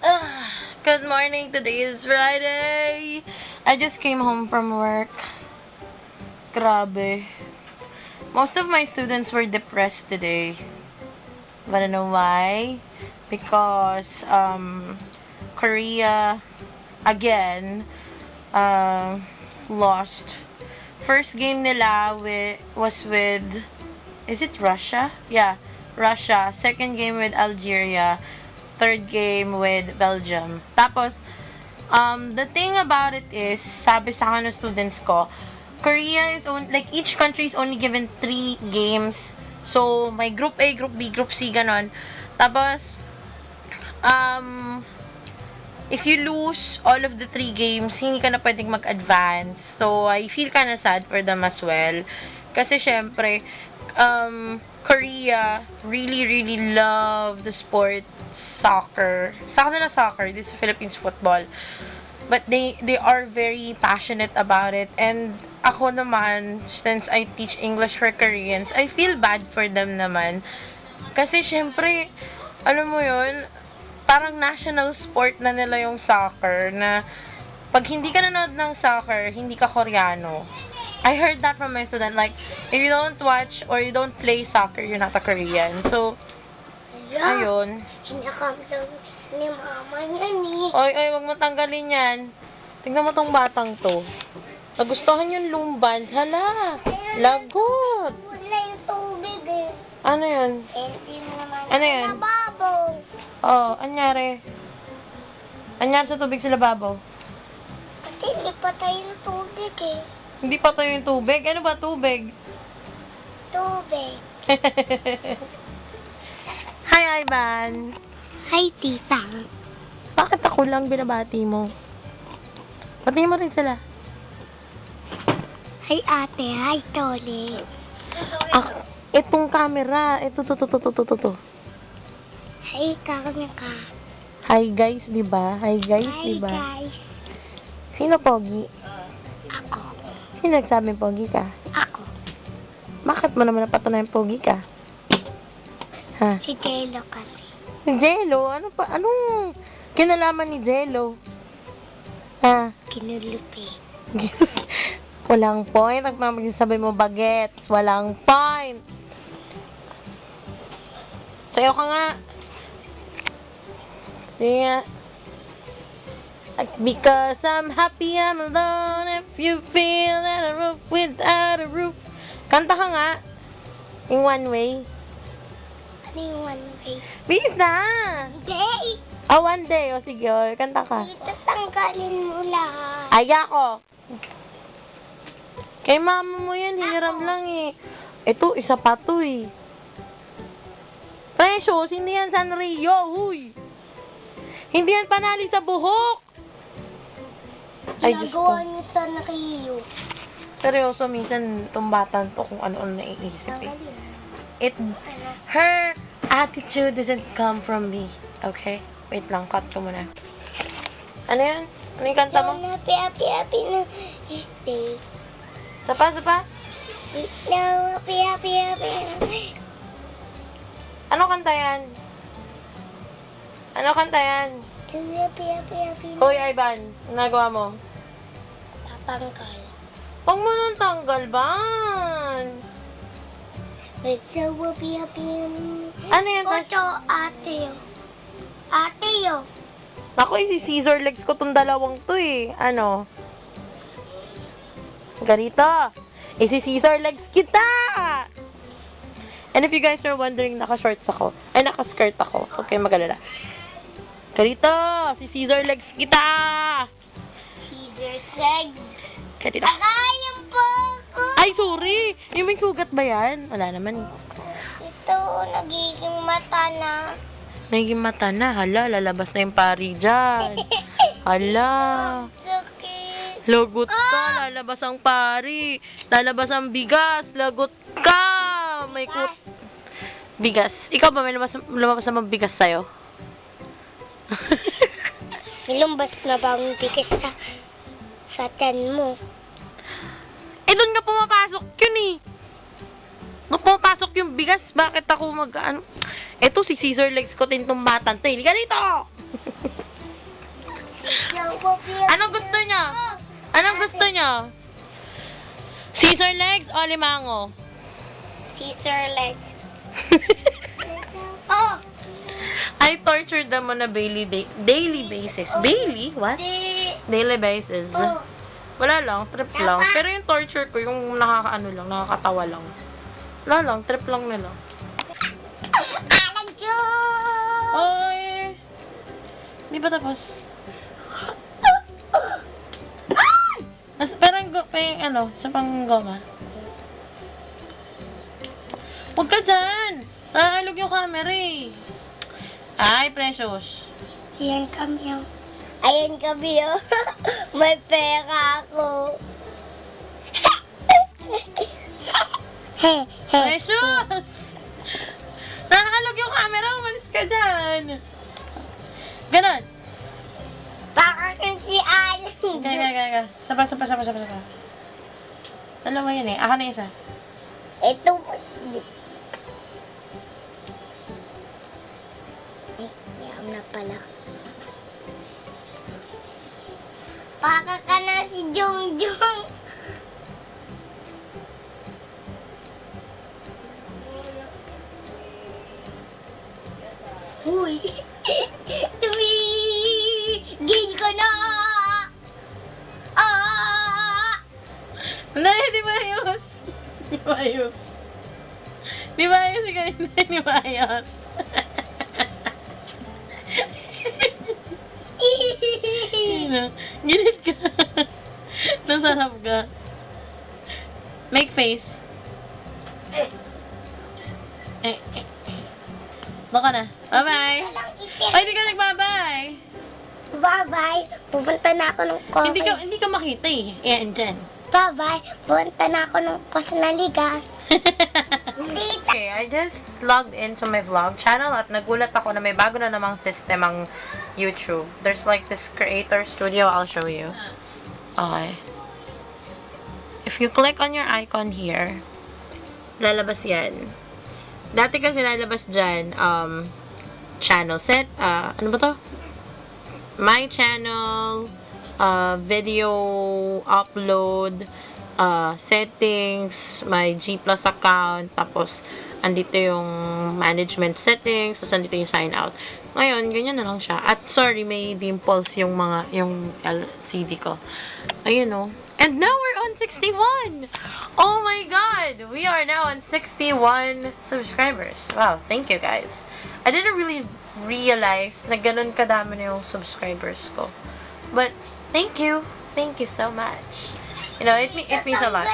Good morning. Today is Friday. I just came home from work. Grabe. Most of my students were depressed today. Wanna know why? Because Korea again lost. First game nila was with, is it Russia? Yeah, Russia. Second game with Algeria. Third game with Belgium. Tapos, the thing about it is, sabi sa akin ng students ko, Korea is each country is only given 3 games. So, may Group A, Group B, Group C, ganon. Tapos, if you lose all of the 3 games, hindi ka na pwedeng mag-advance. So, I feel kinda sad for them as well. Kasi, syempre, Korea really, really love the sport soccer. Sa kanila soccer, this is Philippines football. But they are very passionate about it. And ako naman, since I teach English for Koreans, I feel bad for them naman. Kasi syempre, alam mo yun, parang national sport na nila yung soccer, na pag hindi ka nanood ng soccer, hindi ka Koreano. I heard that from my student, like, if you don't watch or you don't play soccer, you're not a Korean. So, ayun. Sinakamdam ni mama niya ni. Oy, wag mo tanggalin yan. Tingnan mo tong batang to. Nagustuhan yung lumban. Hala, lagot. Wala yung tubig eh. Ano yun? Hindi mo naman Ano yan? nababaw. Oh, anyari? Anyari sa tubig sa lababo? Kasi hindi pa tayo tubig eh. Hindi pa tayo yung tubig. Ano ba tubig? Tubig. Hi, Ivan. Hi, tita. Bakit ako lang binabati mo? Pati mo rin sila. Hi, ate. Hi, Tony. Itong camera. Ito. Hi, kanya ka. Hi, guys, di ba? Hi, guys, Hi, di ba? guys. Sino pogi? Ako. Sino nagsabi pogi ka? Ako. Bakit mo naman napatunayan pogi ka? Ha? Si Jello kasi. Jello? Ano pa? Anong kinalaman ni Jello? Ha? Kinulupi. Walang point. Nagmamagsasabi mo bagets. Walang point. Sayo ka nga. Sige nga. Because I'm happy I'm alone. If you feel that a roof without a roof. Kanta ka nga. In one way. Ano yung one way? Bisa! Day! One day. O sige, kanta ka. Dito tanggalin mo lahat. Ay, ako. Kay mama mo yan, hiniram lang eh. Ito, isa pa to eh. Precious, hindi yan Sanrio, huy. Hindi yan panali sa buhok. Ay, Diyos ko. Nagawa niyo sa Rio. Seryoso, minsan itong batang to kung ano-ano naiisip eh. Her attitude doesn't come from me. Okay? Wait lang, cut ko muna. Ano yan? Ano yung kanta mo? Happy na stay. Sapa? Happy. Ano kanta yan? Happy. Hoy, Ivan, ano nagawa mo? Tatanggal. Huwag mo nang tanggal, ban! It's so happy. Ano yan? Ocho, ate yo. Ako, isi-scissor legs ko tong dalawang to eh. Ano? Ganito. Isi-scissor legs kita! And if you guys are wondering, naka-shorts ako. Ay, naka-skirt ako. Huwag kayong mag-alala. Ganito. Si-scissor legs kita! Scissor legs. Ganito. Ayun po ako. Ay, sorry! Yung may sugat ba yan? Wala naman. Ito, nagiging mata na. Naging mata na. Hala, lalabas na yung pari dyan. Hala. Sakit. Lagot ka. Lalabas ang pari. Lalabas ang bigas. Lagot ka. May bigas. Ikaw ba may lumabas na mabigas sa'yo? Nilumbas na ba ang tiket sa tiyan mo? Eh, doon nga pumapasok yun eh. Doon pumapasok yung bigas. Bakit ako Eto, si scissor legs ko tintong batang to. Halika dito! Anong gusto niya? Anong gusto niya? Scissor legs o limango? Scissor legs. Oh! I tortured them on a daily basis. Daily? What? Daily basis. Oh. Wala lang, trip lang. Pero yung torture ko, yung nakakaano lang, nakakatawa lang. Wala lang, trip lang nila. Oy! Di ba tapos? Parang sa pang goma. Huwag ka dyan! Naalog yung camera eh. Ay, precious. Ayan kami, oh. Ayan kami, oh. May pera ako. Precious! Naalog yung camera, umalis ka dyan. Ganon. Baka kasi Alan. Kaya. Sapa. Dalawa yun eh. Ako na isa. Ito. Yan na pala. Baka ka na si Jongjong. Uy. Tumigil ka na. Hindi, di ba ayos? Di ba ayos? Di ba ayos si kanina? Di ba ayos? Ginit ka. Nasarap ka. Make face. Baka na. Bye-bye. Ay, di ka nagbabay. Bye-bye. Pupunta na ako ng coffee. Hindi ka makita eh. Ayan, dyan. Bye-bye. Pupunta na ako ng Pasnaligas. Okay, I just logged into my vlog channel at nagulat ako na may bago na namang system ang YouTube. There's like this creator studio. I'll show you. Okay. If you click on your icon here, lalabas yan. Dati kasi lalabas dyan, channel set, ano ba to? My channel, video upload, settings, my G Plus account, tapos andito yung management settings, tapos andito yung sign out. Ngayon, ganyan na lang siya. At sorry, may dimples yung LCD ko. Ayun o. And now we're on 61! Oh my god! We are now on 61 subscribers. Wow, thank you guys. I didn't really realize na ganun kadami na yung subscribers ko. But, thank you. Thank you so much. You know, it means a lot.